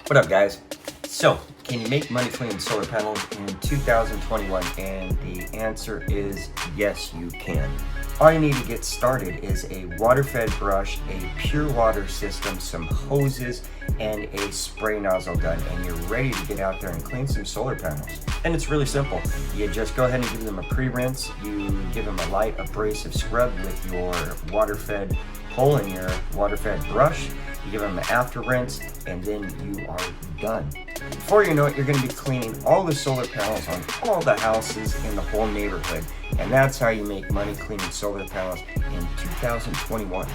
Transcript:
What up, guys? So, can you make money cleaning solar panels in 2021? And the answer is yes, you can. All you need to get started is a water-fed brush, a pure water system, some hoses, and a spray nozzle gun, and you're ready to get out there and clean some solar panels. And it's really simple. You just go ahead and give them a pre-rinse. You give them a light abrasive scrub with your water-fed pole and your water-fed brush. You give them an after rinse, and then you are done. Before you know it, you're going to be cleaning all the solar panels on all the houses in the whole neighborhood. And that's how you make money cleaning solar panels in 2021.